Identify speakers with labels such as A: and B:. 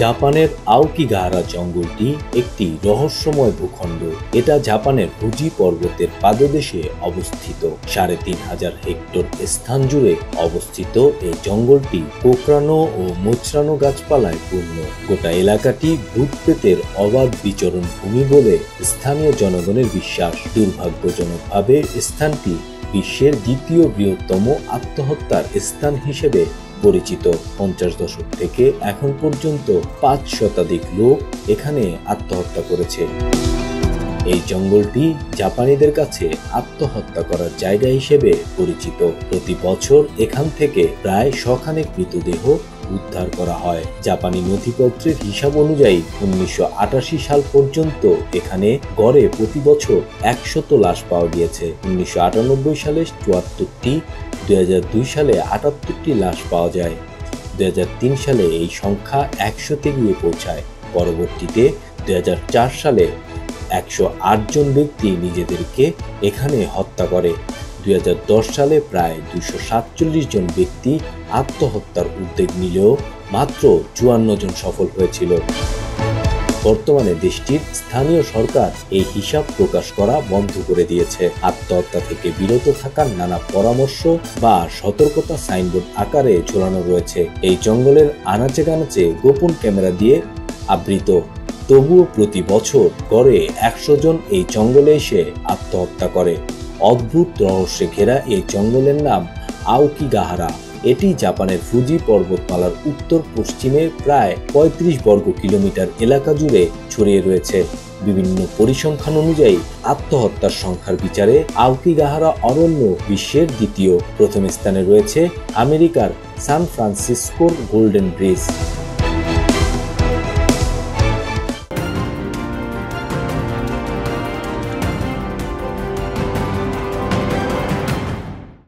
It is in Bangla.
A: জাপানের আওকিগাহারা জঙ্গলটি একটি রহস্যময় ভূখণ্ড। এটা জাপানের ফুজি পর্বতের পাদদেশে অবস্থিত। ৩,৫০০ হেক্টর স্থান জুড়ে অবস্থিত এই জঙ্গলটি কোকড়ানো ও মোচড়ানো গাছপালায় পূর্ণ। গোটা এলাকাটি ভূত-প্রেতের অবাধ বিচরণ ভূমি বলে স্থানীয় জনগণের বিশ্বাস। দুর্ভাগ্যজনকভাবে স্থানটি বিশ্বের দ্বিতীয় বৃহত্তম আত্মহত্যার স্থান হিসেবে পরিচিত। ৫০ দশক থেকে এখন পর্যন্ত ৫ শতাধিক লোক এখানে আত্মহত্যা করেছে। এই জঙ্গলটি জাপানিদের কাছে আত্মহত্যা করার জায়গা হিসেবে পরিচিত। প্রতি বছর এখান থেকে প্রায় ১০০ খানেক মৃতদেহ উদ্ধার করা হয়। জাপানি নথিপত্রের হিসাব অনুযায়ী ১৯৮৮ সাল পর্যন্ত এখানে গড়ে প্রতি বছর ১০০ লাশ পাওয়া গিয়েছে। ১৯৯৮ সালে ৭৪টি, ২০০২ সালে ৭৮টি লাশ পাওয়া যায়। ২০০৩ সালে এই সংখ্যা ১০০-তে গিয়ে পৌঁছায়। পরবর্তীতে ২০০৪ সালে ১০৮ জন ব্যক্তি নিজেদেরকে এখানে হত্যা করে। ২০১০ সালে প্রায় ২৪৭ জন ব্যক্তি আত্মহত্যার উদ্যোগ নিলেও মাত্র ৫৪ জন সফল হয়েছিল। বর্তমানে দেশটির স্থানীয় সরকার এই হিসাব প্রকাশ করা বন্ধ করে দিয়েছে। আত্মহত্যা থেকে বিরত থাকার নানা পরামর্শ বা সতর্কতা সাইনবোর্ড আকারে ঝোলানো রয়েছে। এই জঙ্গলের আনাচে কানাচে গোপন ক্যামেরা দিয়ে আবৃত। তবুও প্রতি বছর গড়ে ১০০ জন এই জঙ্গলে এসে আত্মহত্যা করে। অদ্ভুত রহস্যে ঘেরা এই জঙ্গলের নাম আওকিগাহারা। এটি জাপানের ফুজি পর্বতমালার উত্তর পশ্চিমে প্রায় ৩৫ বর্গ কিলোমিটার এলাকা জুড়ে ছড়িয়ে রয়েছে। বিভিন্ন পরিসংখ্যান অনুযায়ী আত্মহত্যার সংখ্যার বিচারে আওকিগাহারা অরণ্য বিশ্বের দ্বিতীয়। প্রথম স্থানে রয়েছে আমেরিকার সান ফ্রান্সিসকোর গোল্ডেন ব্রিজ।